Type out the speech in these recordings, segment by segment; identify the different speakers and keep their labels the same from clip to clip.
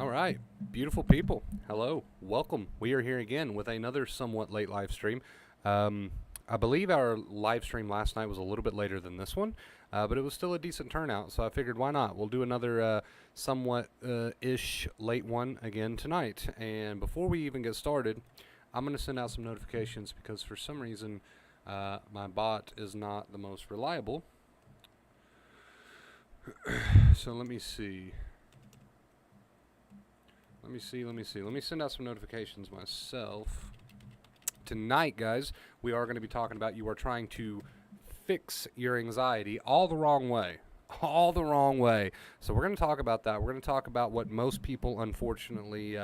Speaker 1: All right, beautiful people. Hello, welcome. We are here again with another somewhat late live stream. Um, I believe our live stream last night was a little bit later than this one, but it was still a decent turnout. So I figured, why not? We'll do another somewhat ish late one again tonight. And before we even get started, I'm going to send out some notifications because for some reason my bot is not the most reliable. So let me see. Let me send out some notifications myself. Tonight, guys, we are going to be talking about you are trying to fix your anxiety all the wrong way. All the wrong way. So we're going to talk about that. We're going to talk about what most people, unfortunately,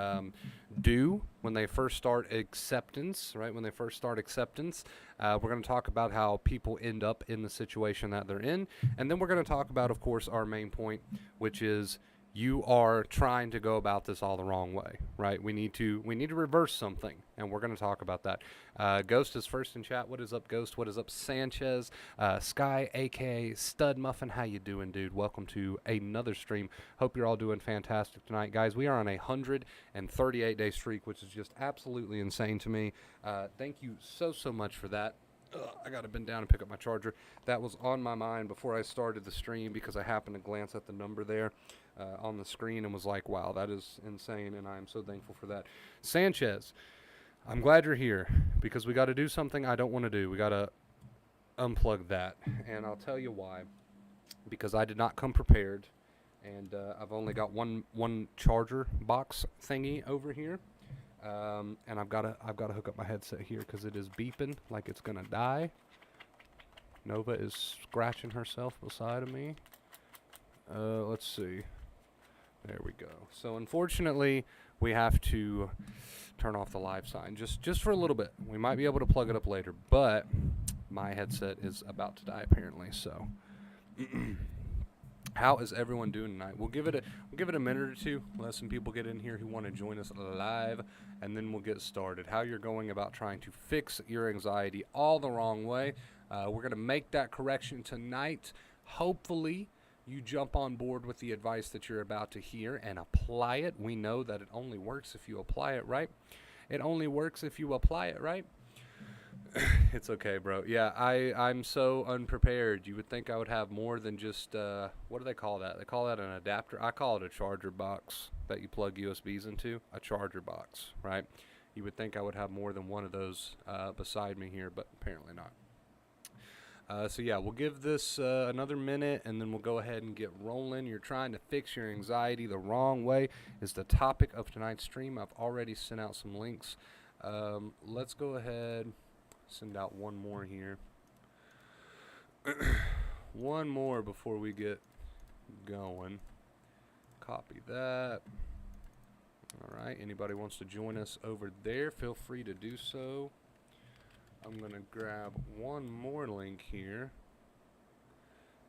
Speaker 1: do when they first start acceptance, right? When they first start acceptance. We're going to talk about how people end up in the situation that they're in. And then we're going to talk about, of course, our main point, which is you are trying to go about this all the wrong way, right? We need to reverse something, and we're going to talk about that. Ghost is first in chat. What is up, Ghost? What is up, Sanchez? Sky, aka Stud Muffin, how you doing, dude? Welcome to another stream. Hope you're all doing fantastic tonight, guys. We are on a 138-day streak, which is just absolutely insane to me. Thank you so much for that. I gotta bend down and pick up my charger. That was on my mind before I started the stream because I happened to glance at the number there on the screen and was like, wow, that is insane, and I am so thankful for that. Sanchez, I'm glad you're here because we got to do something I don't want to do. We got to unplug that, and I'll tell you why. Because I did not come prepared, and I've only got one charger box thingy over here. And I've got to hook up my headset here because it is beeping like it's gonna die. Nova is scratching herself beside of me. Let's see. There we go. So unfortunately, we have to turn off the live sign just for a little bit. We might be able to plug it up later, but my headset is about to die apparently. So. How is everyone doing tonight? We'll give it a minute or two. Let some people get in here who want to join us live, and then we'll get started. How you're going about trying to fix your anxiety all the wrong way. We're going to make that correction tonight. Hopefully, you jump on board with the advice that you're about to hear and apply it. We know that it only works if you apply it right. It only works if you apply it right. It's okay, bro. Yeah, I'm so unprepared. You would think I would have more than just, what do they call that? They call that an adapter. I call it a charger box that you plug USBs into. A charger box, right? You would think I would have more than one of those beside me here, but apparently not. So yeah, we'll give this another minute, and then we'll go ahead and get rolling. You're trying to fix your anxiety the wrong way is the topic of tonight's stream. I've already sent out some links. Let's go ahead. Send out one more here. One more before we get going. Copy that. All right. Anybody wants to join us over there, feel free to do so. I'm going to grab one more link here.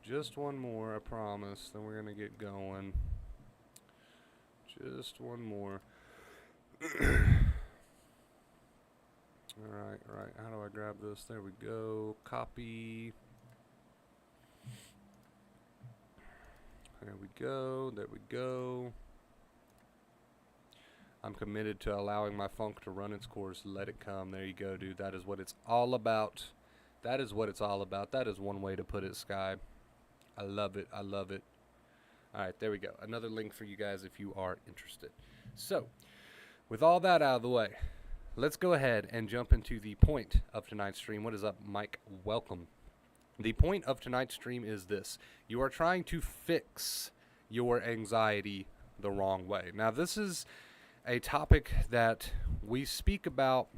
Speaker 1: Just one more, I promise. Then we're going to get going. Just one more. Alright, how do I grab this? There we go. Copy. There we go. I'm committed to allowing my funk to run its course. Let it come. There you go, dude. That is what it's all about. That is one way to put it, Sky. I love it. Alright, there we go. Another link for you guys if you are interested. So, with all that out of the way, let's go ahead and jump into the point of tonight's stream. What is up, Mike? Welcome. The point of tonight's stream is this. You are trying to fix your anxiety the wrong way. Now, this is a topic that we speak about,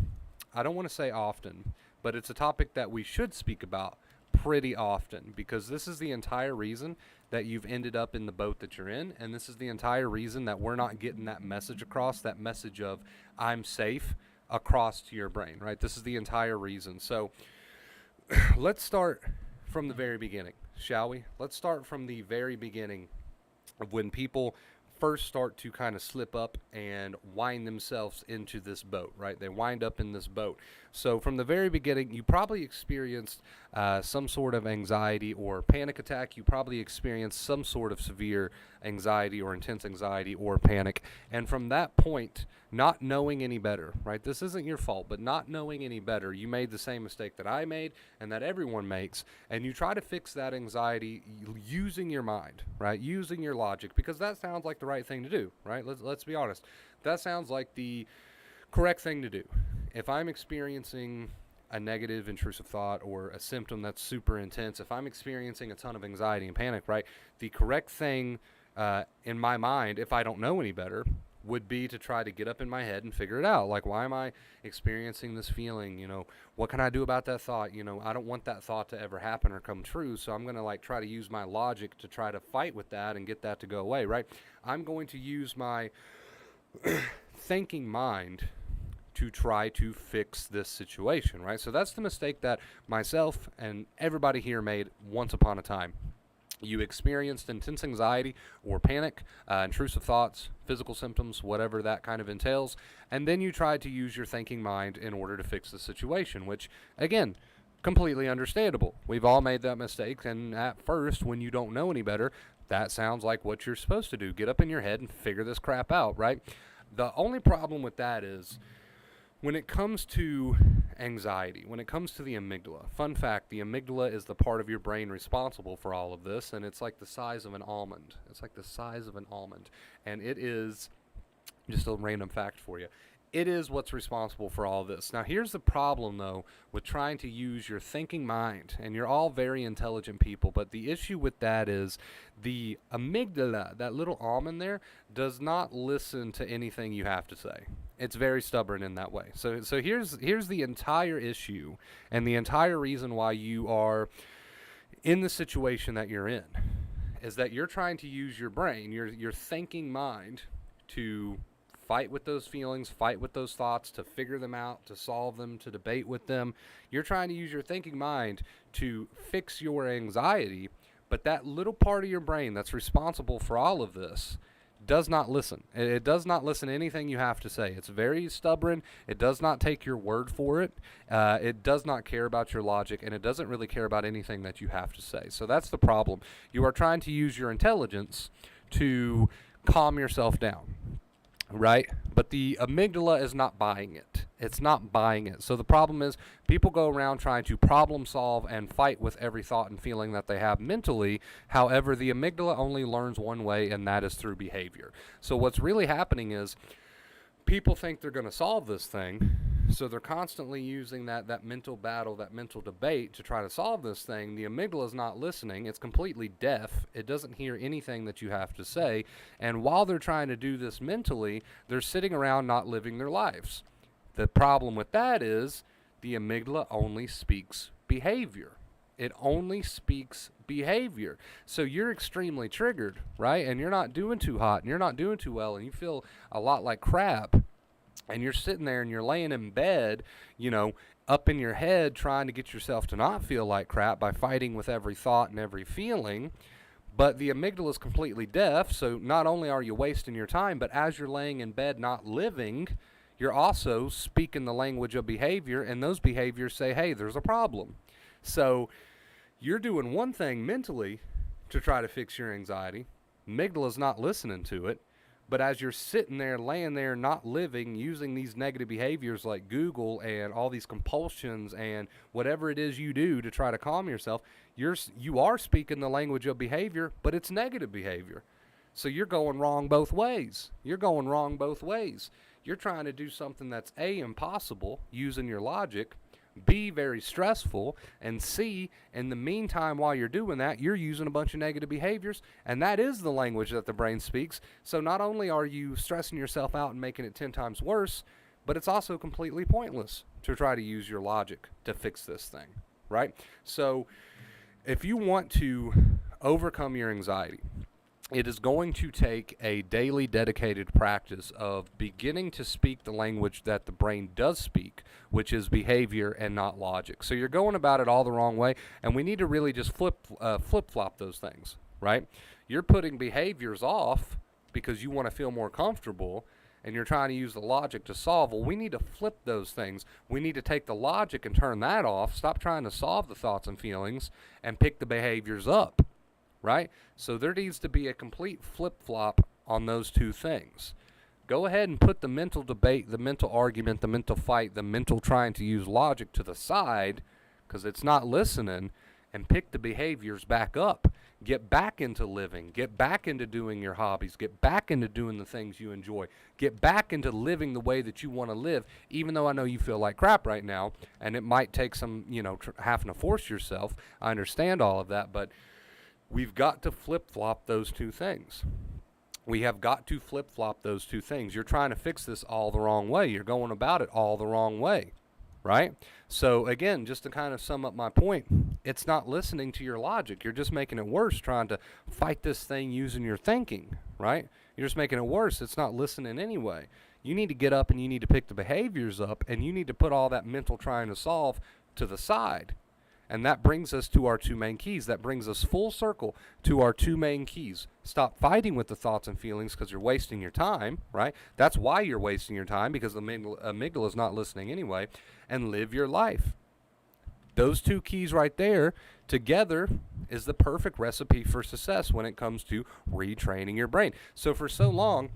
Speaker 1: I don't want to say often, but it's a topic that we should speak about pretty often because this is the entire reason that you've ended up in the boat that you're in, and this is the entire reason that we're not getting that message across, that message of I'm safe, across to your brain, right? This is the entire reason. So let's start from the very beginning, shall we? Let's start from the very beginning of when people first start to kind of slip up and wind themselves into this boat, right? They wind up in this boat. So from the very beginning, you probably experienced some sort of anxiety or panic attack. You probably experienced some sort of severe anxiety or intense anxiety or panic. And from that point, not knowing any better, right? This isn't your fault, but not knowing any better, you made the same mistake that I made and that everyone makes, and you try to fix that anxiety using your mind, right? Using your logic, because that sounds like the right thing to do, right? Let's be honest. That sounds like the correct thing to do. If I'm experiencing a negative intrusive thought or a symptom that's super intense, if I'm experiencing a ton of anxiety and panic, right, the correct thing in my mind, if I don't know any better, would be to try to get up in my head and figure it out. Like, why am I experiencing this feeling? What can I do about that thought? I don't want that thought to ever happen or come true, so I'm going to try to use my logic to try to fight with that and get that to go away, right? I'm going to use my thinking mind to try to fix this situation, right? So that's the mistake that myself and everybody here made once upon a time. You experienced intense anxiety or panic, intrusive thoughts, physical symptoms, whatever that kind of entails, and then you tried to use your thinking mind in order to fix the situation, which, again, completely understandable. We've all made that mistake, and at first, when you don't know any better, that sounds like what you're supposed to do. Get up in your head and figure this crap out, right? The only problem with that is, when it comes to anxiety, when it comes to the amygdala, fun fact, the amygdala is the part of your brain responsible for all of this, and it's like the size of an almond. It's like the size of an almond, and it is, just a random fact for you, it is what's responsible for all this. Now, here's the problem, though, with trying to use your thinking mind, and you're all very intelligent people, but the issue with that is the amygdala, that little almond there, does not listen to anything you have to say. It's very stubborn in that way. So here's the entire issue and the entire reason why you are in the situation that you're in, is that you're trying to use your brain, your thinking mind, to fight with those feelings, fight with those thoughts, to figure them out, to solve them, to debate with them. You're trying to use your thinking mind to fix your anxiety, but that little part of your brain that's responsible for all of this does not listen. It does not listen to anything you have to say. It's very stubborn. It does not take your word for it. It does not care about your logic, and it doesn't really care about anything that you have to say. So that's the problem. You are trying to use your intelligence to calm yourself down, right? But the amygdala is not buying it. It's not buying it. So the problem is, people go around trying to problem solve and fight with every thought and feeling that they have mentally. However, the amygdala only learns one way, and that is through behavior. So what's really happening is, people think they're going to solve this thing, so they're constantly using that mental battle, that mental debate to try to solve this thing. The amygdala is not listening. It's completely deaf. It doesn't hear anything that you have to say. And while they're trying to do this mentally, they're sitting around not living their lives. The problem with that is the amygdala only speaks behavior. It only speaks behavior. So you're extremely triggered, right? And you're not doing too hot, and you're not doing too well, and you feel a lot like crap. And you're sitting there and you're laying in bed, up in your head, trying to get yourself to not feel like crap by fighting with every thought and every feeling. But the amygdala is completely deaf, so not only are you wasting your time, but as you're laying in bed not living, you're also speaking the language of behavior, and those behaviors say, hey, there's a problem. So you're doing one thing mentally to try to fix your anxiety. Amygdala's not listening to it. But as you're sitting there, laying there, not living, using these negative behaviors like Google and all these compulsions and whatever it is you do to try to calm yourself, you are speaking the language of behavior, but it's negative behavior. So you're going wrong both ways. You're going wrong both ways. You're trying to do something that's A, impossible, using your logic, B, very stressful, and C, in the meantime, while you're doing that, you're using a bunch of negative behaviors, and that is the language that the brain speaks. So not only are you stressing yourself out and making it 10 times worse, but it's also completely pointless to try to use your logic to fix this thing, right? So if you want to overcome your anxiety, it is going to take a daily dedicated practice of beginning to speak the language that the brain does speak, which is behavior and not logic. So you're going about it all the wrong way, and we need to really just flip-flop those things, right? You're putting behaviors off because you want to feel more comfortable and you're trying to use the logic to solve. Well, we need to flip those things. We need to take the logic and turn that off. Stop trying to solve the thoughts and feelings and pick the behaviors up, right? So there needs to be a complete flip-flop on those two things. Go ahead and put the mental debate, the mental argument, the mental fight, the mental trying to use logic to the side because it's not listening, and pick the behaviors back up. Get back into living. Get back into doing your hobbies. Get back into doing the things you enjoy. Get back into living the way that you want to live, even though I know you feel like crap right now, and it might take some, having to force yourself. I understand all of that, but we've got to flip-flop those two things. We have got to flip-flop those two things. You're trying to fix this all the wrong way. You're going about it all the wrong way, right? So, again, just to kind of sum up my point, it's not listening to your logic. You're just making it worse trying to fight this thing using your thinking, right? You're just making it worse. It's not listening anyway. You need to get up and you need to pick the behaviors up, and you need to put all that mental trying to solve to the side. And that brings us to our two main keys. That brings us full circle to our two main keys. Stop fighting with the thoughts and feelings because you're wasting your time, right? That's why you're wasting your time, because the amygdala is not listening anyway. And live your life. Those two keys right there together is the perfect recipe for success when it comes to retraining your brain. So for so long,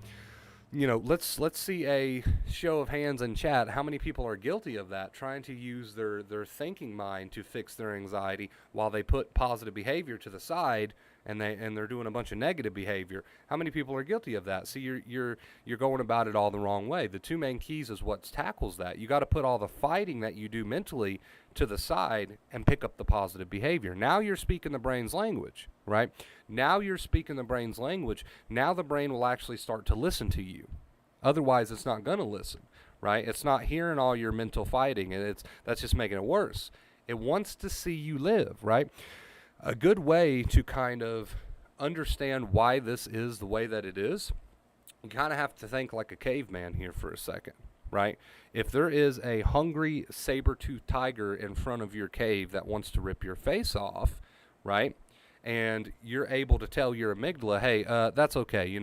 Speaker 1: let's see a show of hands in chat. How many people are guilty of that, trying to use their thinking mind to fix their anxiety while they put positive behavior to the side and they're doing a bunch of negative behavior? How many people are guilty of that? See, you're going about it all the wrong way. The two main keys is what tackles that. You got to put all the fighting that you do mentally to the side and pick up the positive behavior. Now you're speaking the brain's language, right? Now you're speaking the brain's language. Now the brain will actually start to listen to you. Otherwise, it's not going to listen, right? It's not hearing all your mental fighting, and that's just making it worse. It wants to see you live, right? A good way to kind of understand why this is the way that it is, you kind of have to think like a caveman here for a second, right? If there is a hungry saber-toothed tiger in front of your cave that wants to rip your face off, right? And you're able to tell your amygdala, hey, that's okay.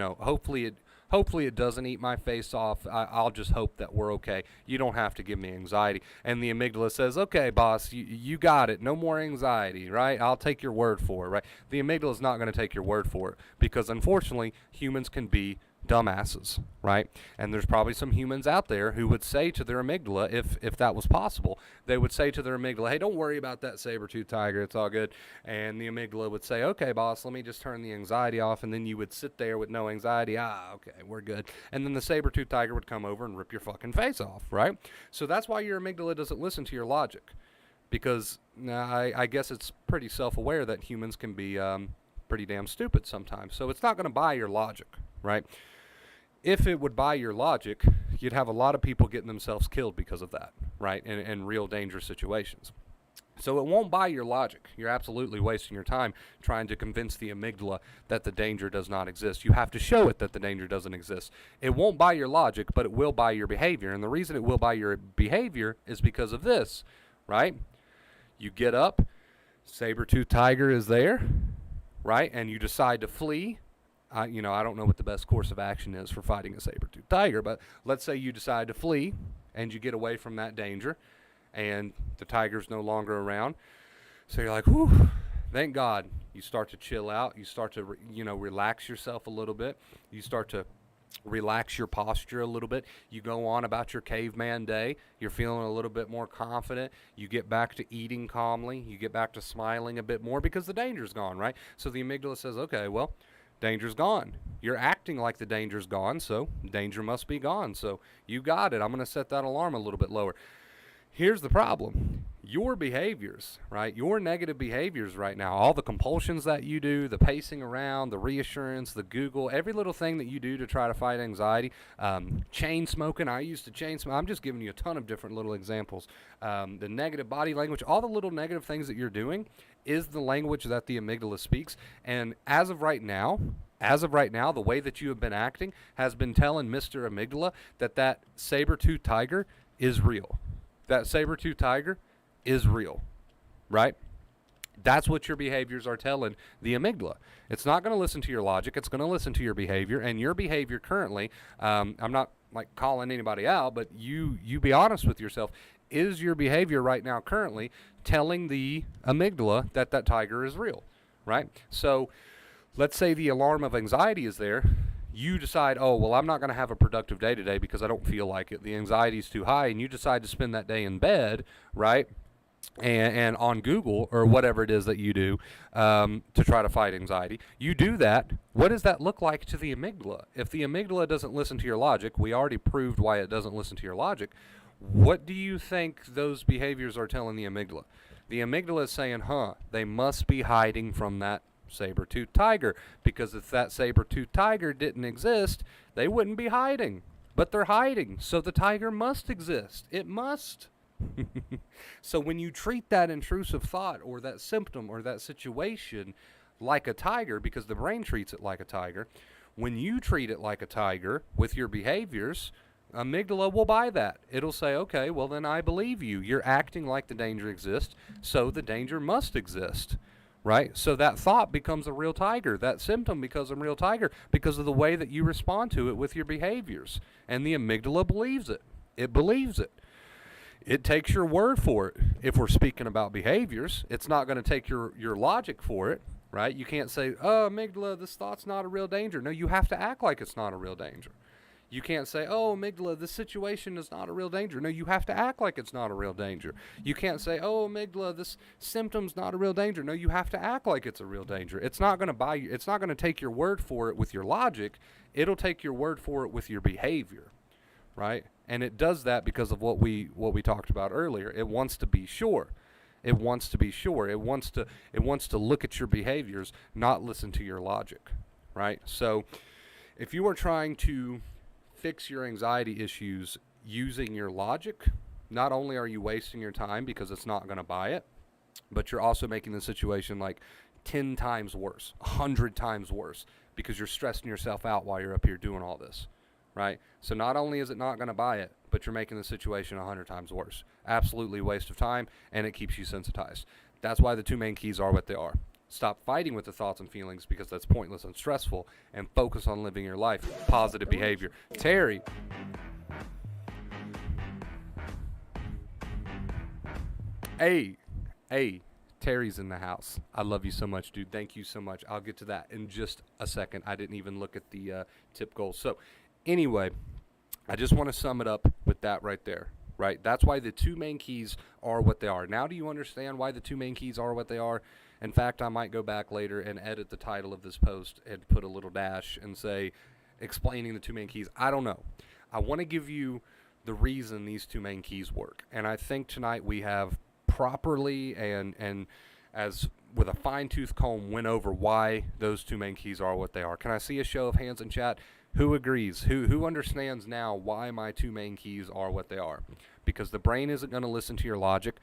Speaker 1: Hopefully it doesn't eat my face off. I'll just hope that we're okay. You don't have to give me anxiety. And the amygdala says, okay, boss, you got it. No more anxiety, right? I'll take your word for it, right? The amygdala is not going to take your word for it because, unfortunately, humans can be dumbasses, right? And there's probably some humans out there who would say to their amygdala, if that was possible, they would say to their amygdala, hey, don't worry about that saber-toothed tiger, it's all good. And the amygdala would say, okay, boss, let me just turn the anxiety off, and then you would sit there with no anxiety. Okay, we're good. And then the saber-toothed tiger would come over and rip your fucking face off, right? So that's why your amygdala doesn't listen to your logic, because I guess it's pretty self-aware that humans can be pretty damn stupid sometimes. So it's not going to buy your logic, right? If it would buy your logic, you'd have a lot of people getting themselves killed because of that, right? In real dangerous situations. So it won't buy your logic. You're absolutely wasting your time trying to convince the amygdala that the danger does not exist. You have to show it that the danger doesn't exist. It won't buy your logic, but it will buy your behavior. And the reason it will buy your behavior is because of this, right? You get up, saber-toothed tiger is there, right? And you decide to flee. I don't know what the best course of action is for fighting a saber-toothed tiger, but let's say you decide to flee and you get away from that danger and the tiger's no longer around. So you're like, whew, thank God. You start to chill out. You start to, relax yourself a little bit. You start to relax your posture a little bit. You go on about your caveman day. You're feeling a little bit more confident. You get back to eating calmly. You get back to smiling a bit more because the danger's gone, right? So the amygdala says, okay, well, danger's gone. You're acting like the danger's gone, so danger must be gone. So you got it. I'm going to set that alarm a little bit lower. Here's the problem. Your behaviors, right? Your negative behaviors right now, all the compulsions that you do, the pacing around, the reassurance, the Google, every little thing that you do to try to fight anxiety, chain smoking. I used to chain smoke. I'm just giving you a ton of different little examples. The negative body language, all the little negative things that you're doing is the language that the amygdala speaks. And as of right now, the way that you have been acting has been telling Mr. Amygdala that saber-toothed tiger is real. That saber-toothed tiger is real, right? That's what your behaviors are telling the amygdala. It's not going to listen to your logic. It's going to listen to your behavior. And your behavior currently, I'm not like calling anybody out, but you be honest with yourself. Is your behavior right now currently telling the amygdala that that tiger is real, right? So let's say the alarm of anxiety is there. You decide, oh, well, I'm not going to have a productive day today because I don't feel like it. The anxiety is too high, and you decide to spend that day in bed, right? And on Google or whatever it is that you do to try to fight anxiety. You do that. What does that look like to the amygdala? If the amygdala doesn't listen to your logic, we already proved why it doesn't listen to your logic. What do you think those behaviors are telling the amygdala? The amygdala is saying, they must be hiding from that saber-toothed tiger, because if that saber-toothed tiger didn't exist, they wouldn't be hiding. But they're hiding, so the tiger must exist. It must. So when you treat that intrusive thought or that symptom or that situation like a tiger, because the brain treats it like a tiger, when you treat it like a tiger with your behaviors, amygdala will buy that. It'll say, okay, well then I believe you. You're acting like the danger exists, so the danger must exist. Right? So that thought becomes a real tiger. That symptom becomes a real tiger because of the way that you respond to it with your behaviors. And the amygdala believes it. It believes it. It takes your word for it. If we're speaking about behaviors, it's not going to take your logic for it, right? You can't say, oh, amygdala, this thought's not a real danger. No, you have to act like it's not a real danger. You can't say, oh, amygdala, this situation is not a real danger. No, you have to act like it's not a real danger. You can't say, oh, amygdala, this symptom's not a real danger. No, you have to act like it's a real danger. It's not going to buy you. It's not going to take your word for it with your logic. It'll take your word for it with your behavior, right? And it does that because of what we talked about earlier. It wants to be sure. It wants to be sure. It wants to look at your behaviors, not listen to your logic, right? So if you are trying to fix your anxiety issues using your logic, not only are you wasting your time because it's not going to buy it, but you're also making the situation like 10 times worse, 100 times worse, because you're stressing yourself out while you're up here doing all this, right? So not only is it not going to buy it, but you're making the situation 100 times worse. Absolutely waste of time, and it keeps you sensitized. That's why the two main keys are what they are. Stop fighting with the thoughts and feelings because that's pointless and stressful, and focus on living your life. Positive behavior. Terry. Hey, Terry's in the house. I love you so much, dude. Thank you so much. I'll get to that in just a second. I didn't even look at the tip goals. So anyway, I just want to sum it up with that right there. Right? That's why the two main keys are what they are. Now do you understand why the two main keys are what they are? In fact, I might go back later and edit the title of this post and put a little dash and say, explaining the two main keys. I don't know. I want to give you the reason these two main keys work. And I think tonight we have properly and as with a fine-tooth comb went over why those two main keys are what they are. Can I see a show of hands in chat? Who agrees? Who understands now why my two main keys are what they are? Because the brain isn't going to listen to your logic,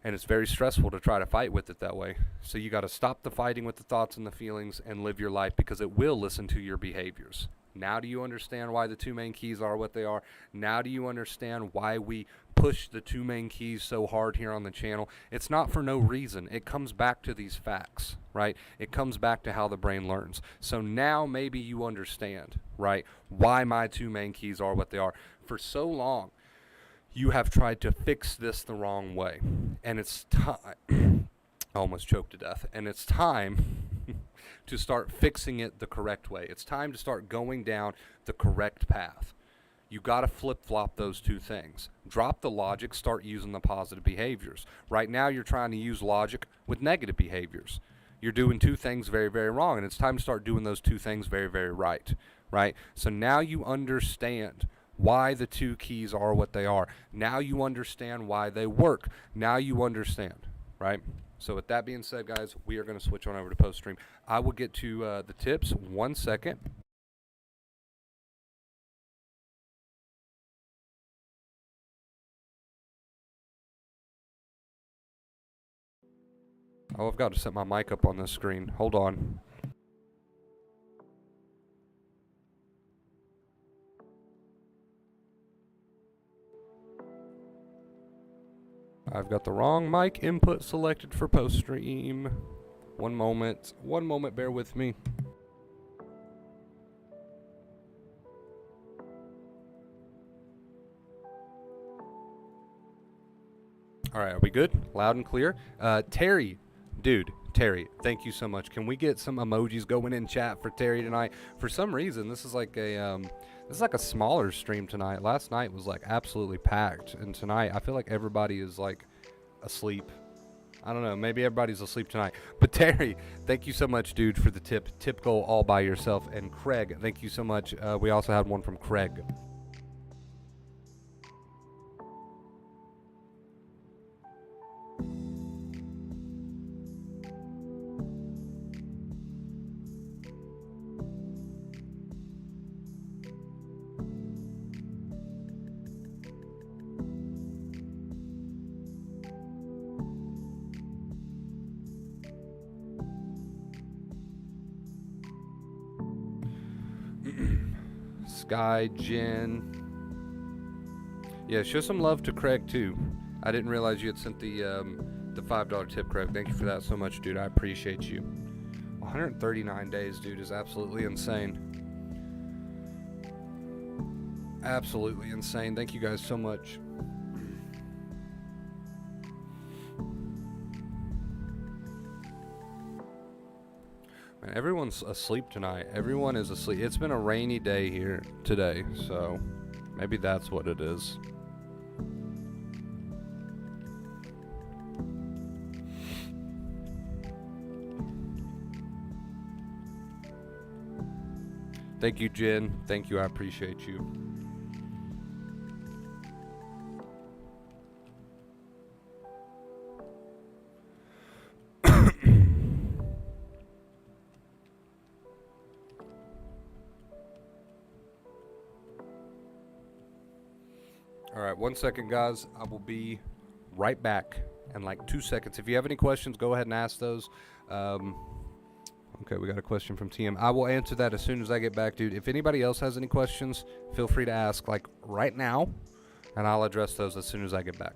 Speaker 1: and it's very stressful to try to fight with it that way. So you got to stop the fighting with the thoughts and the feelings and live your life because it will listen to your behaviors. Now do you understand why the two main keys are what they are? Now do you understand why we push the two main keys so hard here on the channel? It's not for no reason. It comes back to these facts, right? It comes back to how the brain learns. So now maybe you understand, right, why my two main keys are what they are. For so long, you have tried to fix this the wrong way. And it's time. I almost choked to death. And it's time to start fixing it the correct way. It's time to start going down the correct path. You got to flip-flop those two things. Drop the logic, start using the positive behaviors. Right now you're trying to use logic with negative behaviors. You're doing two things very, very wrong, and it's time to start doing those two things very, very right, right? So now you understand why the two keys are what they are. Now you understand why they work. Now you understand, right? So with that being said, guys, we are going to switch on over to post stream. I will get to the tips 1 second. Oh, I've got to set my mic up on this screen. Hold on. I've got the wrong mic input selected for post stream. One moment, bear with me. All right, are we good? Loud and clear. Terry, Terry, thank you so much. Can we get some emojis going in chat for Terry tonight? For some reason, this is like a smaller stream tonight. Last night was like absolutely packed, and tonight I feel like everybody is like asleep. I don't know, maybe everybody's asleep tonight. But Terry, thank you so much, dude, for the tip. Tip goal all by yourself. And Craig, thank you so much. We also had one from Craig. Sky, Jen. Yeah, show some love to Craig too. I didn't realize you had sent the $5 tip, Craig. Thank you for that so much, dude. I appreciate you. 139 days, dude, is absolutely insane. Absolutely insane. Thank you guys so much. Man, everyone's asleep tonight. Everyone is asleep. It's been a rainy day here today, so maybe that's what it is. Thank you, Jen. Thank you. I appreciate you. All right, 1 second, guys. I will be right back in like 2 seconds. If you have any questions, go ahead and ask those. Okay, we got a question from TM. I will answer that as soon as I get back, dude. If anybody else has any questions, feel free to ask like right now, and I'll address those as soon as I get back.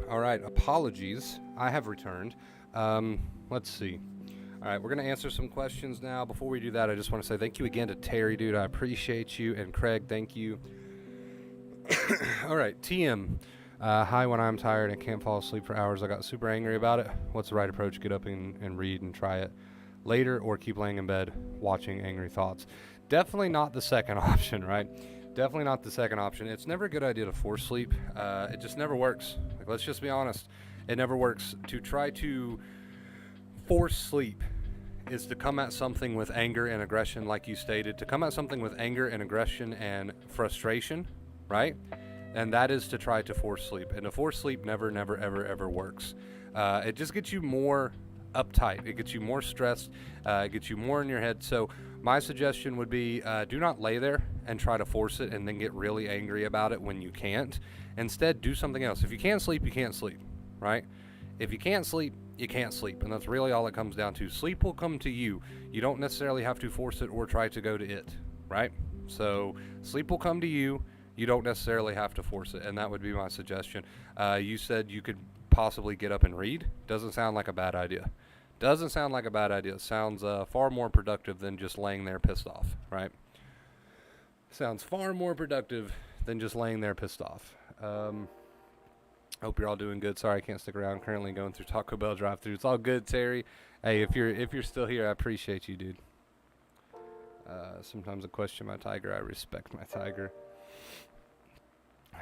Speaker 1: All right, apologies. I have returned. Let's see. All right, we're going to answer some questions now. Before we do that, I just want to say thank you again to Terry, dude. I appreciate you. And Craig, thank you. All right, TM. Hi, when I'm tired and can't fall asleep for hours, I got super angry about it. What's the right approach? Get up and read and try it later, or keep laying in bed watching angry thoughts? Definitely not the second option, right? Definitely not the second option. It's never a good idea to force sleep. It just never works. Like, let's just be honest. It never works. To try to force sleep is to come at something with anger and aggression, like you stated. To come at something with anger and aggression and frustration, right? And that is to try to force sleep. And to force sleep never, never, ever, ever works. It just gets you more uptight. It gets you more stressed. It gets you more in your head. So my suggestion would be do not lay there and try to force it and then get really angry about it when you can't. Instead, do something else. If you can't sleep, you can't sleep, right? If you can't sleep, you can't sleep. And that's really all it comes down to. Sleep will come to you. You don't necessarily have to force it or try to go to it, right? So sleep will come to you. You don't necessarily have to force it, and that would be my suggestion. You said you could possibly get up and read. Doesn't sound like a bad idea. Doesn't sound like a bad idea. It sounds far more productive than just laying there pissed off, right? Sounds far more productive than just laying there pissed off. Hope you're all doing good. Sorry I can't stick around. Currently going through Taco Bell drive-thru. It's all good, Terry. Hey, if you're still here, I appreciate you, dude. Sometimes I question my tiger. I respect my tiger.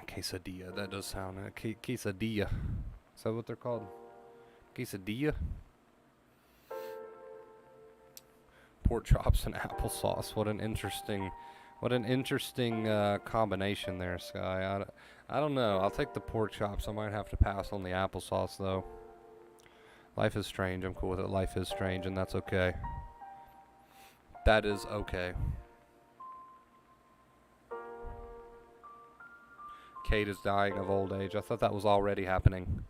Speaker 1: Quesadilla. That does sound quesadilla. Is that what they're called? Quesadilla. Pork chops and applesauce. What an interesting combination there, Sky. I don't know. I'll take the pork chops. I might have to pass on the applesauce though. Life is strange. I'm cool with it. Life is strange, and that's okay. That is okay. Kate is dying of old age. I thought that was already happening.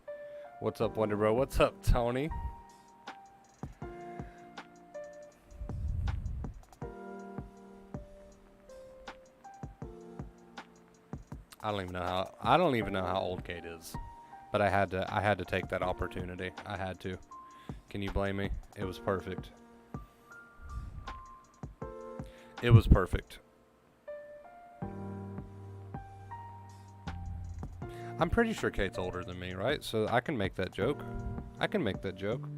Speaker 1: What's up, Wonder Bro? What's up, Tony? I don't even know how old Kate is. But I had to take that opportunity. I had to. Can you blame me? It was perfect. It was perfect. I'm pretty sure Kate's older than me, right? So I can make that joke. I can make that joke.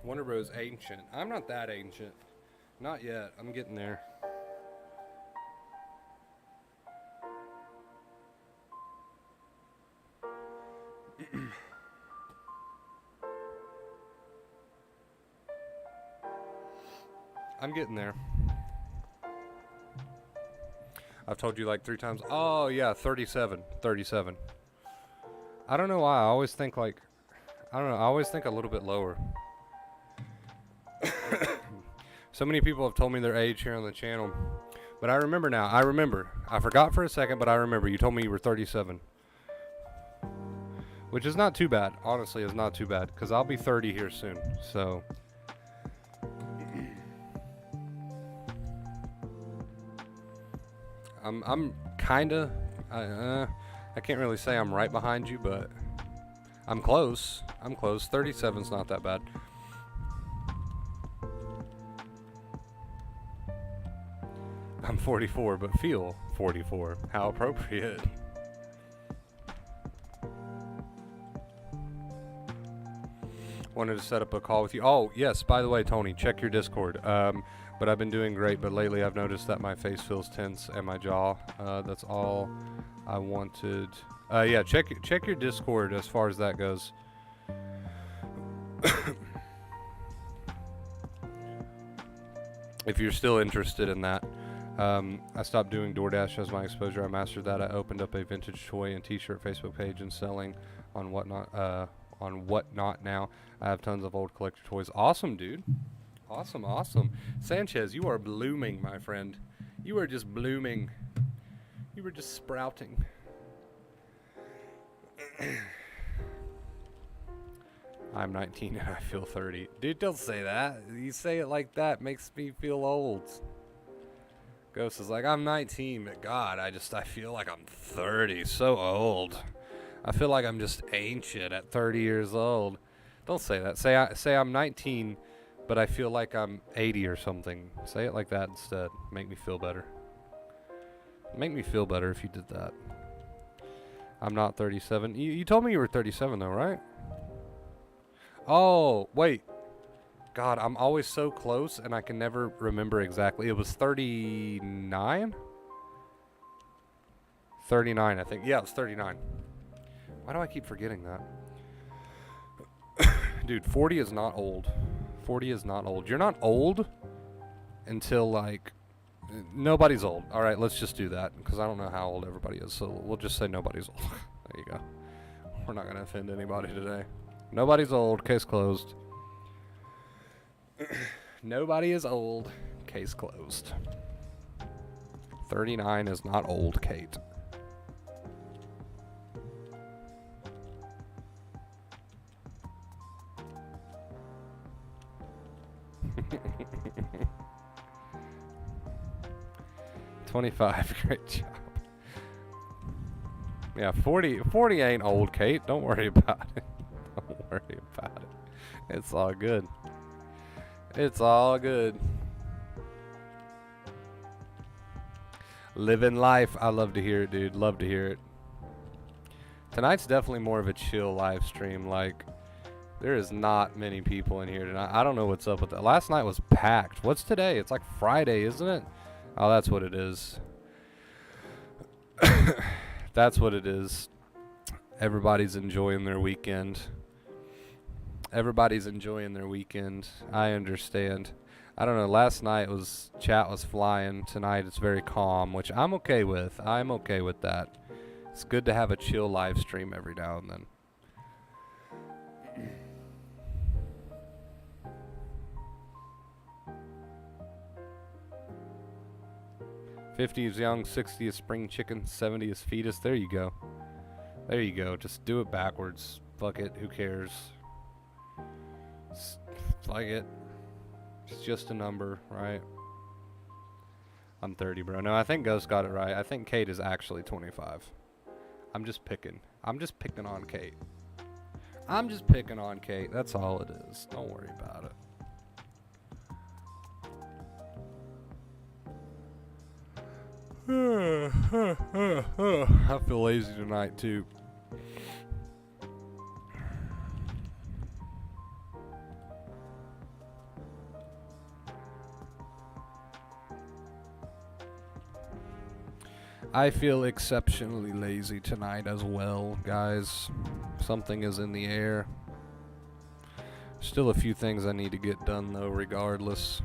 Speaker 1: Wonder Bro's ancient. I'm not that ancient. Not yet. I'm getting there. I'm getting there. I've told you like 3 times. Oh, yeah, 37. 37. I don't know why. I always think like, I don't know. I always think a little bit lower. So many people have told me their age here on the channel. But I remember now. I remember. I forgot for a second, but I remember. You told me you were 37. Which is not too bad. Honestly, is not too bad. Because I'll be 30 here soon. So... I'm kind of... I can't really say I'm right behind you, but... I'm close. I'm close. 37's not that bad. I'm 44, but feel 44. How appropriate. Wanted to set up a call with you. Oh, yes, by the way, Tony, check your Discord. But I've been doing great, but lately I've noticed that my face feels tense and my jaw. That's all I wanted Yeah, check your Discord as far as that goes. If you're still interested in that. I stopped doing DoorDash as my exposure. I mastered that. I opened up a vintage toy and T-shirt Facebook page and selling on Whatnot. Now. I have tons of old collector toys. Awesome, dude. Awesome, awesome. Sanchez, you are blooming, my friend. You are just blooming. You were just sprouting. I'm 19 and I feel 30. Dude, don't say that. You say it like that makes me feel old. Ghost is like, I'm 19, but God, I feel like I'm 30. So old. I feel like I'm just ancient at 30 years old. Don't say that. Say I'm 19, but I feel like I'm 80 or something. Say it like that instead. Make me feel better. Make me feel better if you did that. I'm not 37. You told me you were 37 though, right? Oh, wait. God, I'm always so close and I can never remember exactly. It was 39? 39, I think. Yeah, it was 39. Why do I keep forgetting that? Dude, 40 is not old. 40 is not old. You're not old until, like, nobody's old. All right, let's just do that because I don't know how old everybody is. So we'll just say nobody's old. There you go. We're not going to offend anybody today. Nobody's old. Case closed. Nobody is old. Case closed. 39 is not old, Kate. $25. Great job. Yeah, 40 ain't old, Kate. Don't worry about it. Don't worry about it. It's all good. It's all good. Living life. I love to hear it, dude. Love to hear it. Tonight's definitely more of a chill live stream. Like, there is not many people in here tonight. I don't know what's up with that. Last night was packed. What's today? It's like Friday, isn't it? Oh, that's what it is. That's what it is. Everybody's enjoying their weekend. Everybody's enjoying their weekend. I understand. I don't know. Last night chat was flying. Tonight it's very calm, which I'm okay with. I'm okay with that. It's good to have a chill live stream every now and then. 50 is young, 60 is spring chicken, 70 is fetus. There you go. There you go. Just do it backwards. Fuck it. Who cares? Fuck it. It's just a number, right? I'm 30, bro. No, I think Ghost got it right. I think Kate is actually 25. I'm just picking. I'm just picking on Kate. I'm just picking on Kate. That's all it is. Don't worry about it. I feel lazy tonight too. I feel exceptionally lazy tonight as well, guys. Something is in the air. Still a few things I need to get done though, regardless.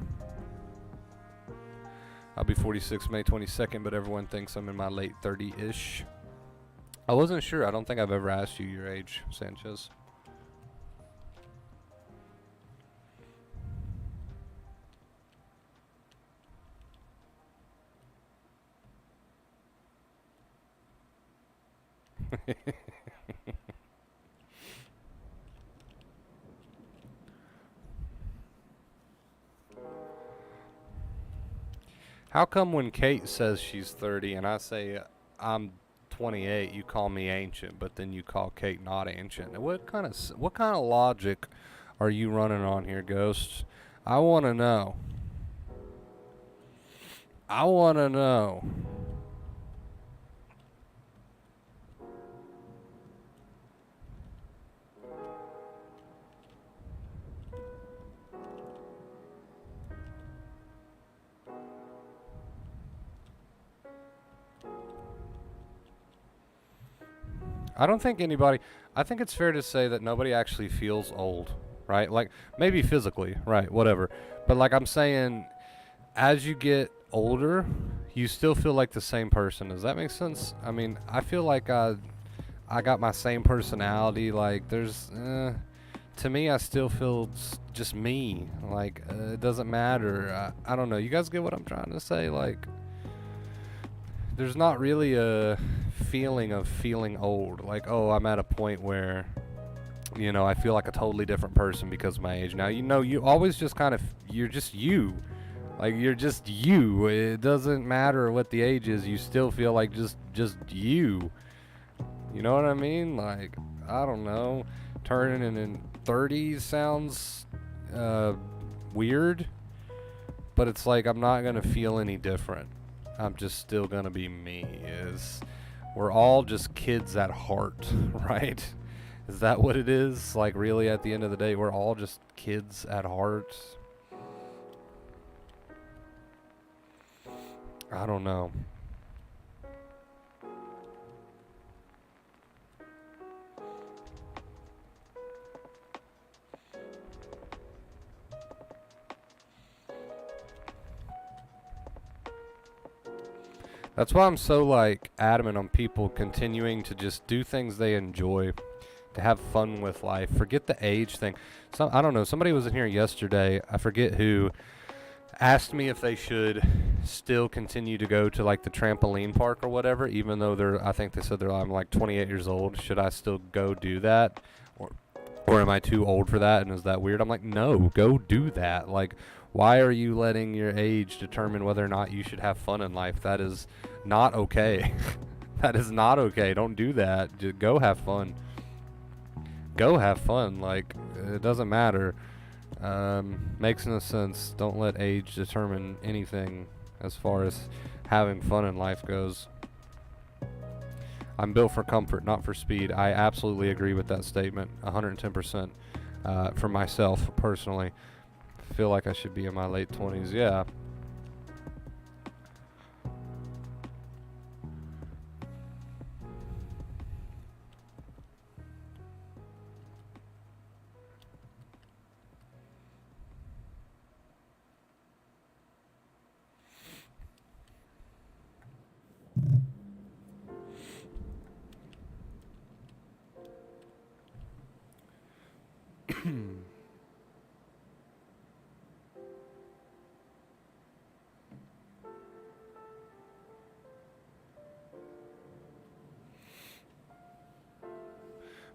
Speaker 1: I'll be 46 May 22nd, but everyone thinks I'm in my late 30-ish. I wasn't sure. I don't think I've ever asked you your age, Sanchez. How come when Kate says she's 30 and I say I'm 28, you call me ancient, but then you call Kate not ancient? What kind of logic are you running on here, Ghosts? I want to know. I want to know. I don't think anybody. I think it's fair to say that nobody actually feels old, right? Like maybe physically, right? Whatever. But like I'm saying, as you get older, you still feel like the same person. Does that make sense? I mean, I feel like I got my same personality. Like there's, to me, I still feel just me. Like it doesn't matter. I don't know. You guys get what I'm trying to say? Like there's not really a feeling of feeling old. Like, oh, I'm at a point where, I feel like a totally different person because of my age. Now, you always just kind of, you're just you. Like, you're just you. It doesn't matter what the age is. You still feel like just you. You know what I mean? Like, I don't know. Turning in 30s sounds weird, but it's like I'm not going to feel any different. I'm just still gonna be me. We're all just kids at heart, right? Is that what it is? Like really at the end of the day, we're all just kids at heart. I don't know. That's why I'm so like adamant on people continuing to just do things they enjoy, to have fun with life. Forget the age thing. I don't know. Somebody was in here yesterday. I forget who asked me if they should still continue to go to like the trampoline park or whatever, even though I think they said I'm like 28 years old. Should I still go do that? Or am I too old for that? And is that weird? I'm like, no, go do that. Like, why are you letting your age determine whether or not you should have fun in life? That is not okay. That is not okay. Don't do that. Just go have fun. Go have fun. Like, it doesn't matter. Makes no sense. Don't let age determine anything as far as having fun in life goes. I'm built for comfort, not for speed. I absolutely agree with that statement, 110%. For myself, personally, feel like I should be in my late 20s. Yeah.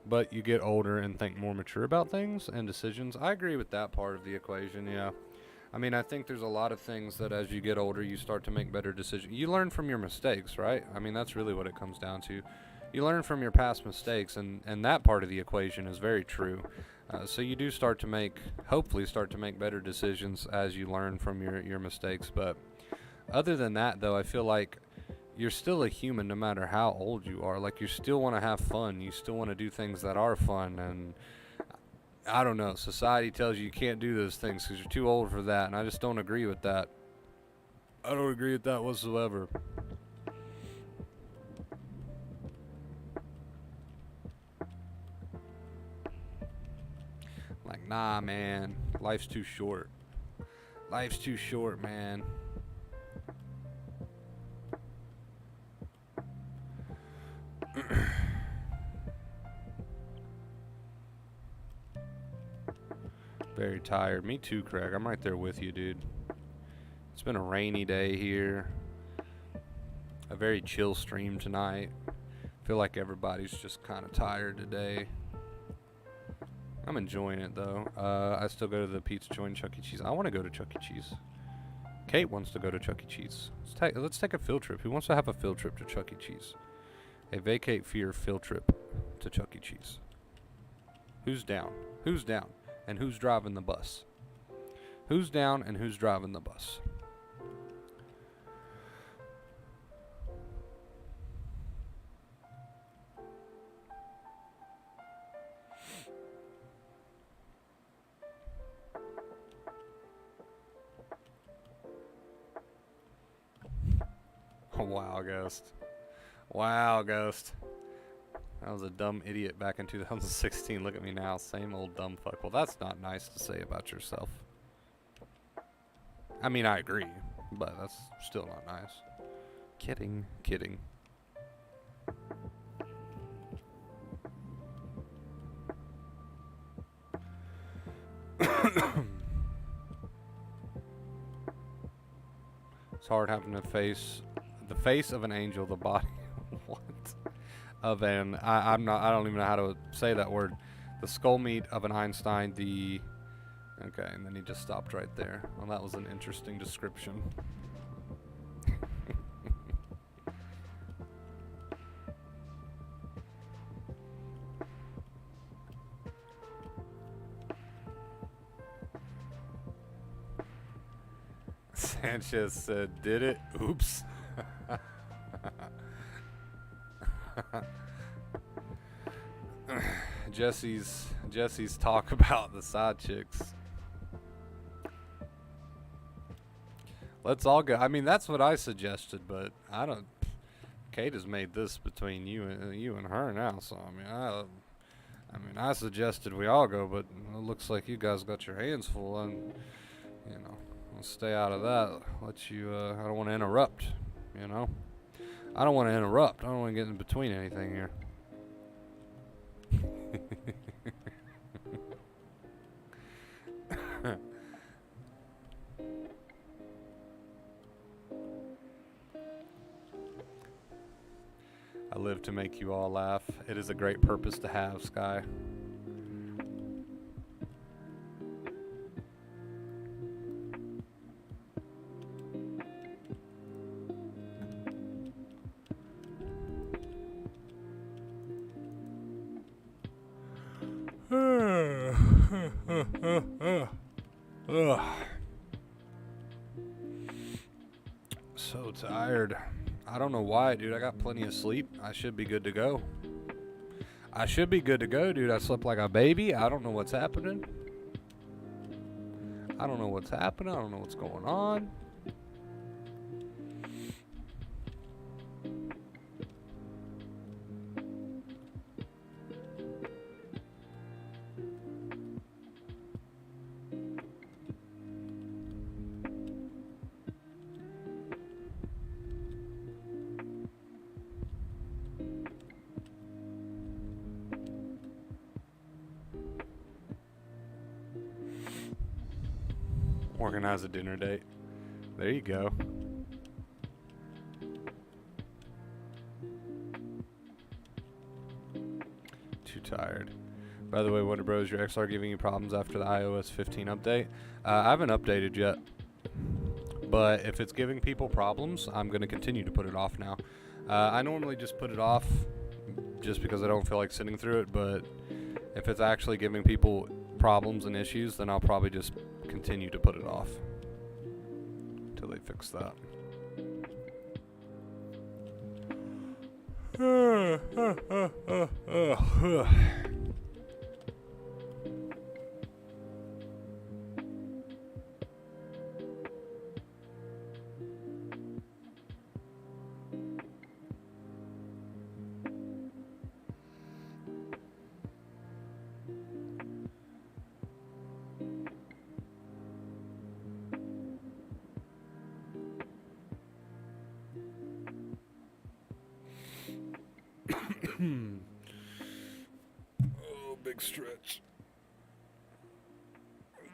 Speaker 1: But you get older and think more mature about things and decisions. I agree with that part of the equation, yeah. I mean, I think there's a lot of things that as you get older, you start to make better decisions. You learn from your mistakes, right? I mean, that's really what it comes down to. You learn from your past mistakes, and that part of the equation is very true. So you do hopefully start to make better decisions as you learn from your mistakes. But other than that, though, I feel like you're still a human no matter how old you are. Like, you still want to have fun. You still want to do things that are fun. And I don't know. Society tells you can't do those things because you're too old for that. And I just don't agree with that. I don't agree with that whatsoever. Like, nah, man. Life's too short. Life's too short, man. Very tired. Me too, Craig. I'm right there with you, dude. It's been a rainy day here. A very chill stream tonight. Feel like everybody's just kind of tired today. I'm enjoying it, though. I still go to the pizza joint, Chuck E. Cheese. I want to go to Chuck E. Cheese. Kate wants to go to Chuck E. Cheese. Let's take a field trip. Who wants to have a field trip to Chuck E. Cheese? A vacate fear field trip to Chuck E. Cheese. Who's down? Who's down? And who's driving the bus? Who's down and who's driving the bus? Oh, wow, Ghost. Wow, Ghost. I was a dumb idiot back in 2016. Look at me now. Same old dumb fuck. Well, that's not nice to say about yourself. I mean, I agree, but that's still not nice. Kidding, kidding. It's hard having to face the face of an angel, the body what? Of an I don't even know how to say that word. The skull meat of an Einstein, the okay, and then he just stopped right there. Well, that was an interesting description. Sanchez said, "Did it? Oops." Jesse's talk about the side chicks. Let's all go. I mean, that's what I suggested, but I don't. Kate has made this between you and her now. So I mean, I suggested we all go, but it looks like you guys got your hands full, and you know, I'll stay out of that. Let you. I don't want to interrupt. You know, I don't want to interrupt. I don't want to get in between anything here. I live to make you all laugh. It is a great purpose to have, Sky. So tired. I don't know why, dude. I got plenty of sleep. I should be good to go. I should be good to go, dude. I slept like a baby. I don't know what's happening. I don't know what's happening. I don't know what's going on. Organize a dinner date. There you go. Too tired. By the way, Wonder Bros, your XR giving you problems after the iOS 15 update? I haven't updated yet. But if it's giving people problems, I'm going to continue to put it off now. I normally just put it off just because I don't feel like sitting through it, but if it's actually giving people problems and issues, then I'll probably just continue to put it off until they fix that. Oh, big stretch.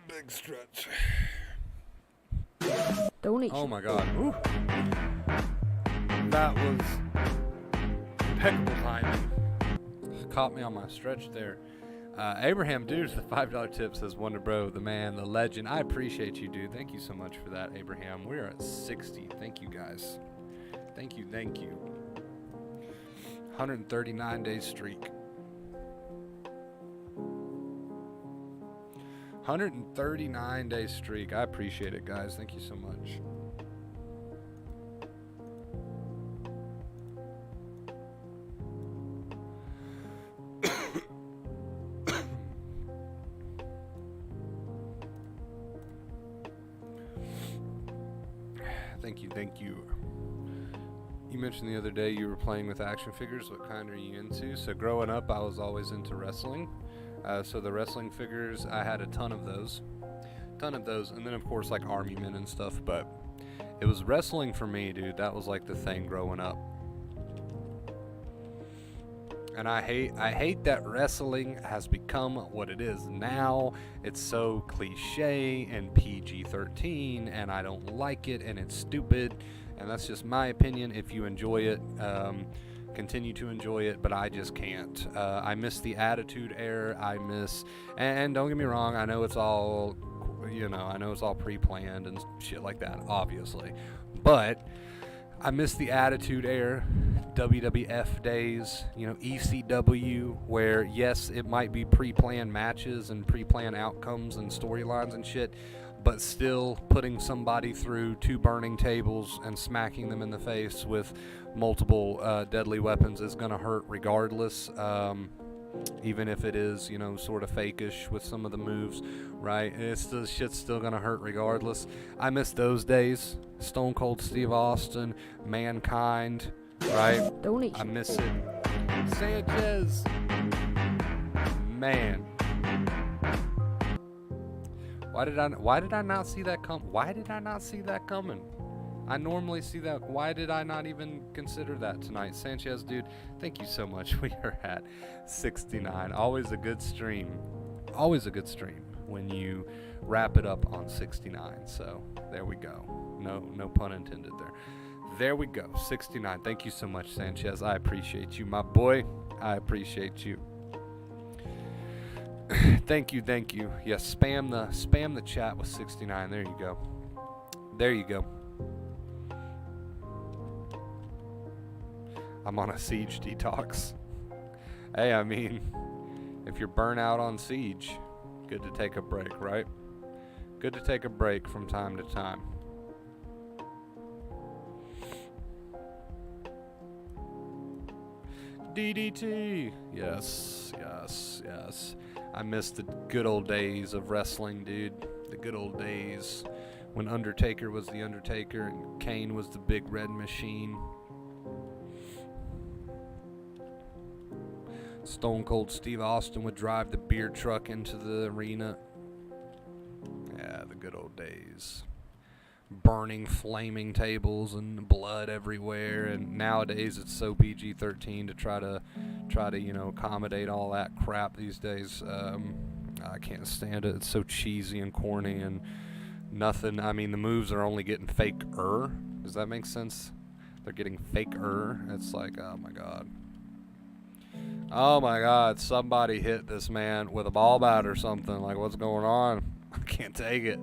Speaker 1: Big stretch.
Speaker 2: Donation.
Speaker 1: Oh my god. Ooh. That was impeccable timing. Caught me on my stretch there. Abraham Dudes, the $5 tip, says, Wonder Bro, the man, the legend. I appreciate you, dude. Thank you so much for that, Abraham. We're at 60. Thank you, guys. Thank you, thank you. 139-day streak. 139-day streak. I appreciate it, guys. Thank you so much. Thank you, thank you. You mentioned the other day you were playing with action figures. What kind are you into? So growing up, I was always into wrestling. So the wrestling figures, I had a ton of those. And then of course like Army Men and stuff, but it was wrestling for me, dude. That was like the thing growing up. And I hate that wrestling has become what it is now. It's so cliche and PG-13, and I don't like it, and it's stupid. And that's just my opinion. If you enjoy it, continue to enjoy it, but I just can't. I miss the Attitude Era. And don't get me wrong, I know it's all, I know it's all pre-planned and shit like that, obviously. But I miss the Attitude Era, WWF days, ECW, where yes, it might be pre-planned matches and pre-planned outcomes and storylines and shit, but still putting somebody through 2 burning tables and smacking them in the face with multiple deadly weapons is gonna hurt regardless. Even if it is, sort of fakeish with some of the moves, right? Shit's still gonna hurt regardless. I miss those days. Stone Cold Steve Austin, Mankind, right?
Speaker 2: Donation.
Speaker 1: I miss it. Sanchez, man. Why did I not see that come? Why did I not see that coming? I normally see that. Why did I not even consider that tonight? Sanchez, dude, thank you so much. We are at 69. Always a good stream. Always a good stream when you wrap it up on 69. So there we go. No pun intended there. There we go. 69. Thank you so much, Sanchez. I appreciate you, my boy. I appreciate you. Thank you. Yes, spam the chat with 69. There you go. There you go. I'm on a Siege detox. Hey, I mean, if you're burnt out on Siege, good to take a break, right? Good to take a break from time to time. DDT! Yes. I miss the good old days of wrestling, dude. The good old days when Undertaker was the Undertaker and Kane was the Big Red Machine. Stone Cold Steve Austin would drive the beer truck into the arena. Yeah, the good old days. Burning, flaming tables and blood everywhere. And nowadays it's so PG-13 to try to accommodate all that crap these days. I can't stand it. It's so cheesy and corny and nothing. I mean, the moves are only getting faker. Does that make sense? They're getting faker. It's like, oh my god. Oh my god, somebody hit this man with a ball bat or something. Like, what's going on? I can't take it.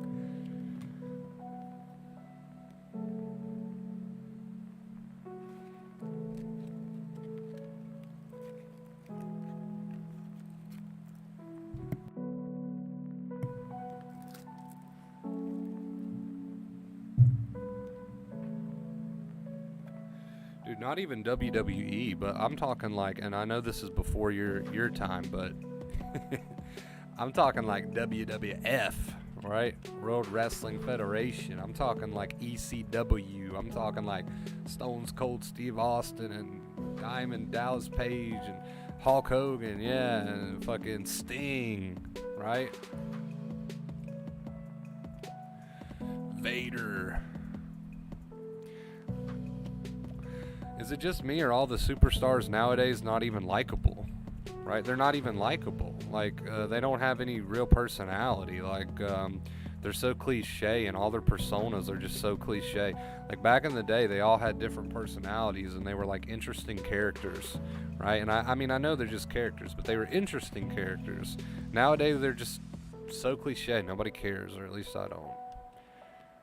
Speaker 1: Dude, not even WWE, but I'm talking like, and I know this is before your time, but I'm talking like WWF, right? World Wrestling Federation. I'm talking like ECW. I'm talking like Stone Cold Steve Austin and Diamond Dallas Page and Hulk Hogan, yeah, and fucking Sting, right? Vader. Is it just me, or all the superstars nowadays not even likable? Right? They're not even likable. Like, they don't have any real personality. Like, they're so cliche, and all their personas are just so cliche. Like, back in the day, they all had different personalities, and they were, like, interesting characters, right? And I mean, I know they're just characters, but they were interesting characters. Nowadays, they're just so cliche. Nobody cares, or at least I don't.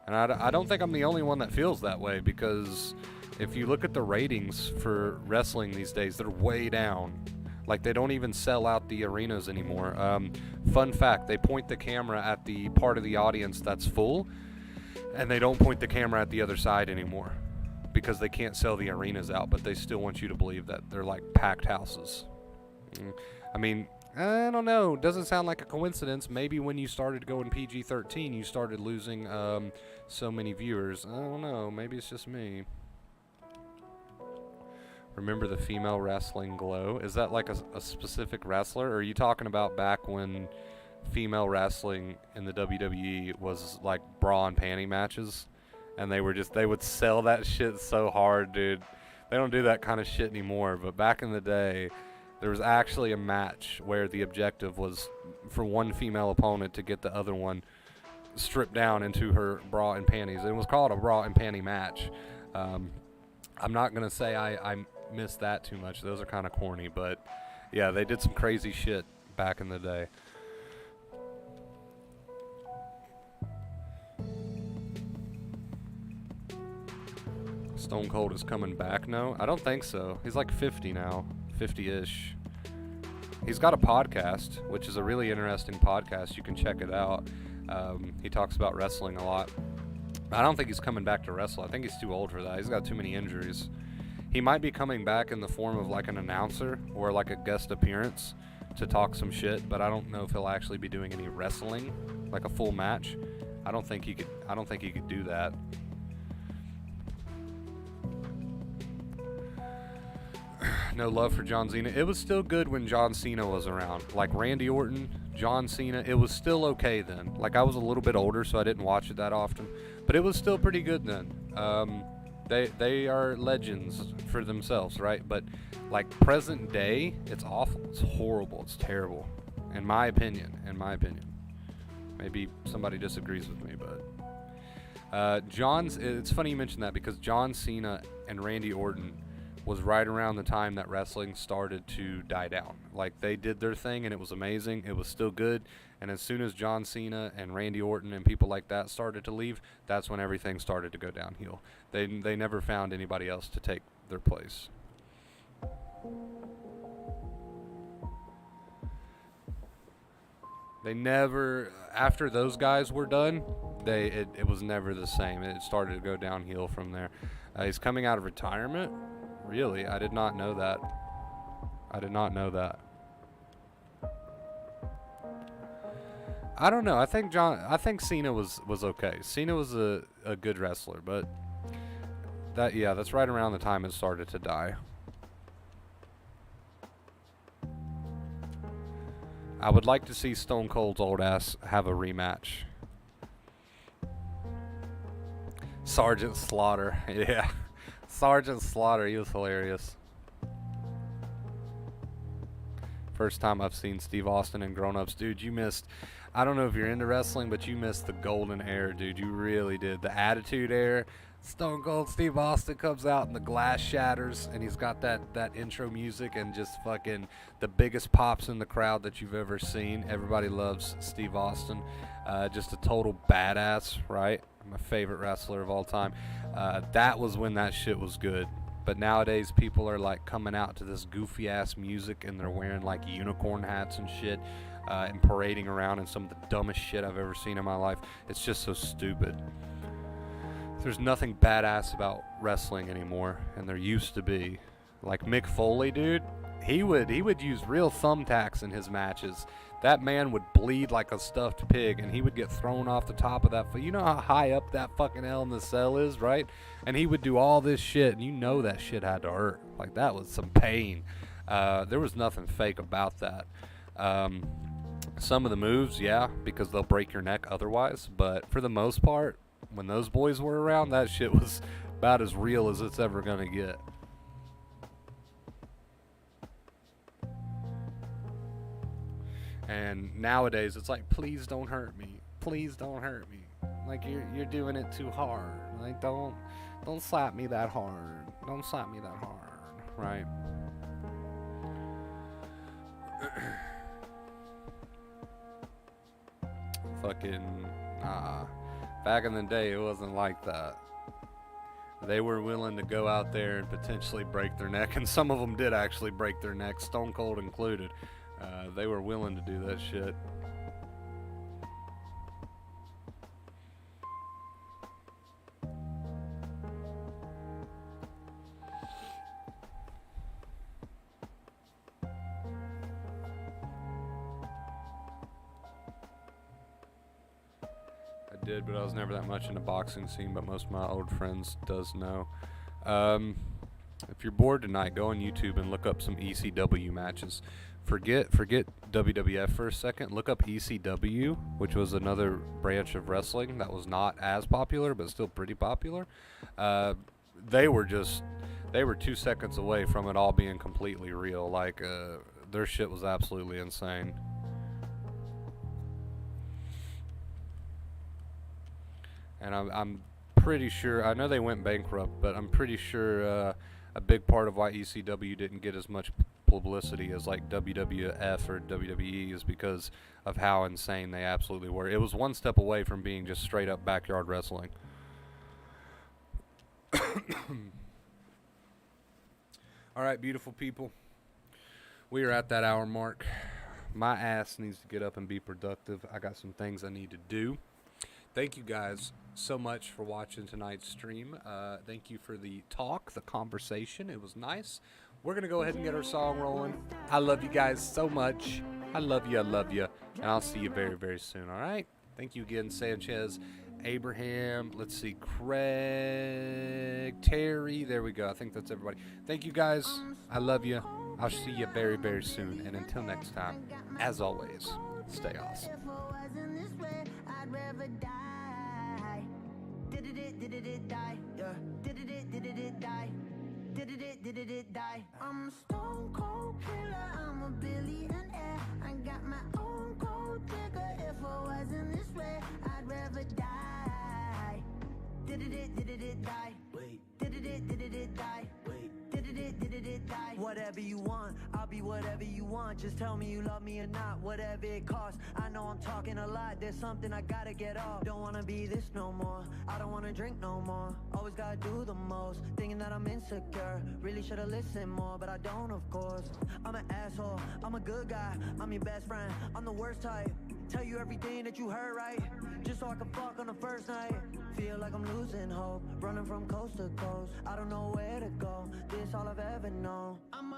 Speaker 1: And I don't think I'm the only one that feels that way, because if you look at the ratings for wrestling these days, they're way down. Like, they don't even sell out the arenas anymore. Fun fact, they point the camera at the part of the audience that's full, and they don't point the camera at the other side anymore because they can't sell the arenas out, but they still want you to believe that they're like packed houses. I mean, I don't know. Doesn't sound like a coincidence. Maybe when you started going PG-13, you started losing so many viewers. I don't know. Maybe it's just me. Remember the female wrestling glow? Is that like a specific wrestler? Or are you talking about back when female wrestling in the WWE was like bra and panty matches? And they would sell that shit so hard, dude. They don't do that kind of shit anymore. But back in the day, there was actually a match where the objective was for one female opponent to get the other one stripped down into her bra and panties. It was called a bra and panty match. I'm not going to say I missed that too much. Those are kind of corny, but yeah, they did some crazy shit back in the day. Stone Cold is coming back? No, I don't think so. He's like 50 now, 50-ish. He's got a podcast, which is a really interesting podcast. You can check it out. He talks about wrestling a lot. I don't think he's coming back to wrestle. I think he's too old for that. He's got too many injuries. He might be coming back in the form of like an announcer or like a guest appearance to talk some shit, but I don't know if he'll actually be doing any wrestling, like a full match. I don't think he could do that. No love for John Cena. It was still good when John Cena was around. Like Randy Orton, John Cena, it was still okay then. Like I was a little bit older, so I didn't watch it that often, but it was still pretty good then. They are legends for themselves, right? But like present day, it's awful. It's horrible. It's terrible, in my opinion. Maybe somebody disagrees with me, but it's funny you mentioned that because John Cena and Randy Orton was right around the time that wrestling started to die down. Like they did their thing and it was amazing. It was still good. And as soon as John Cena and Randy Orton and people like that started to leave, that's when everything started to go downhill. They never found anybody else to take their place. They never, after those guys were done, it was never the same. It started to go downhill from there. He's coming out of retirement. Really? I did not know that. I don't know. I think Cena was okay. Cena was a good wrestler, but that's right around the time it started to die. I would like to see Stone Cold's old ass have a rematch. Sergeant Slaughter. Yeah. Sergeant Slaughter, he was hilarious. First time I've seen Steve Austin in Grown Ups. Dude, you missed, I don't know if you're into wrestling, but you missed the golden era, dude. You really did. The Attitude Era. Stone Cold Steve Austin comes out and the glass shatters and he's got that intro music and just fucking the biggest pops in the crowd that you've ever seen. Everybody loves Steve Austin. Just a total badass, right? My favorite wrestler of all time. That was when that shit was good. But nowadays people are like coming out to this goofy ass music and they're wearing like unicorn hats and shit and parading around in some of the dumbest shit I've ever seen in my life. It's just so stupid. There's nothing badass about wrestling anymore, and there used to be. Like Mick Foley, dude, he would use real thumbtacks in his matches. That man would bleed like a stuffed pig, and he would get thrown off the top of that. You know how high up that fucking Hell in the Cell is, right? And he would do all this shit, and you know that shit had to hurt. Like, that was some pain. There was nothing fake about that. Some of the moves, yeah, because they'll break your neck otherwise. But for the most part, when those boys were around, that shit was about as real as it's ever gonna get. And nowadays, it's like, please don't hurt me. Please don't hurt me. Like you're doing it too hard. Like don't slap me that hard. Don't slap me that hard, right? Fucking back in the day, it wasn't like that. They were willing to go out there and potentially break their neck, and some of them did actually break their neck, Stone Cold included. They were willing to do that shit. I did, but I was never that much in the boxing scene, but most of my old friends does know. If you're bored tonight, go on YouTube and look up some ECW matches. Forget WWF for a second. Look up ECW, which was another branch of wrestling that was not as popular but still pretty popular. They were 2 seconds away from it all being completely real. Like their shit was absolutely insane. And I'm pretty sure, I know they went bankrupt, but I'm pretty sure a big part of why ECW didn't get as much publicity as like WWF or WWE is because of how insane they absolutely were. It was one step away from being just straight up backyard wrestling. All right, beautiful people. We are at that hour mark. My ass needs to get up and be productive. I got some things I need to do. Thank you guys so much for watching tonight's stream. Thank you for the talk, the conversation. It was nice. We're going to go ahead and get our song rolling. I love you guys so much. I love you. And I'll see you very, very soon, all right? Thank you again, Sanchez, Abraham. Let's see, Craig, Terry. There we go. I think that's everybody. Thank you, guys. I love you. I'll see you very, very soon. And until next time, as always, stay awesome. Did it die? I'm a stone cold killer, I'm a billionaire. I got my own gold digger. If I wasn't this way, I'd rather die. Did it die? Wait. Did it die? Wait. Did it die? Whatever you want, I'll be whatever you want. Just tell me you love me or not, whatever it costs. I know I'm talking a lot, there's something I gotta get off. Don't wanna be this no more, I don't wanna drink no more. Always gotta do the most, thinking that I'm insecure. Really should've listened more, but I don't, of course. I'm an asshole, I'm a good guy, I'm your best friend, I'm the worst type. Tell you everything that you heard right, just so I can fuck on the first night. Feel like I'm losing hope, running from coast to coast. I don't know where to go, this all I've ever known. I'm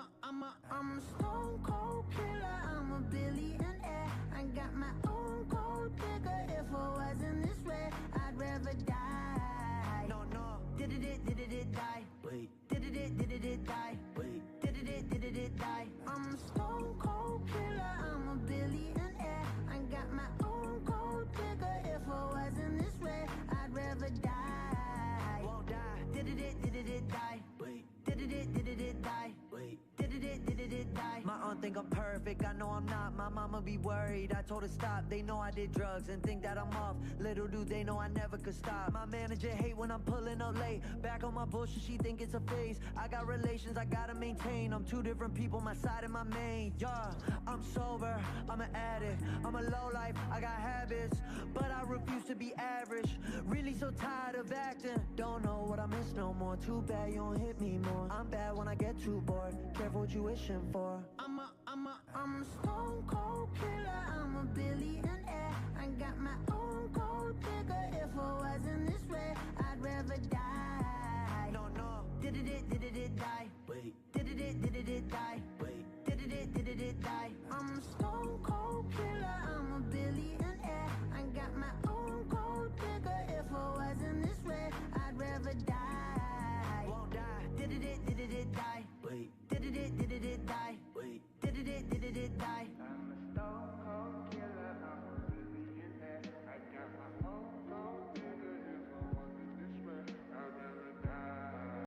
Speaker 1: a stone cold killer, I'm a billionaire. I got my own gold digger. If I wasn't this way, I'd rather die. No. Did it die? Wait. Did it die? Wait. Did it die? I'm a stone cold killer, I'm a billionaire. I got my own gold digger. If I wasn't this way, I'd rather die. Won't die. Did it die? Wait. Did it die? Wait. Did it die? My aunt think I'm perfect, I know I'm not. My mama be worried, I told her stop. They know I did drugs and think that I'm off. Little do they know I never could stop. My manager hate when I'm pulling up late. Back on my bullshit, she think it's a phase. I got relations I gotta maintain. I'm two different people, my side and my main. Yeah, I'm sober, I'm an addict, I'm a lowlife, I got habits, but I refuse to be average. Really so tired of acting, don't know what I miss no more. Too bad you don't hit me more. I'm bad when I get too bored, careful what you wishing for. I'm a stone cold killer, I'm a billionaire. I got my own gold digger. If I wasn't this way, I'd rather die. No. Did it die? Wait. Did it die? Wait. Did it die? I'm a stone cold killer.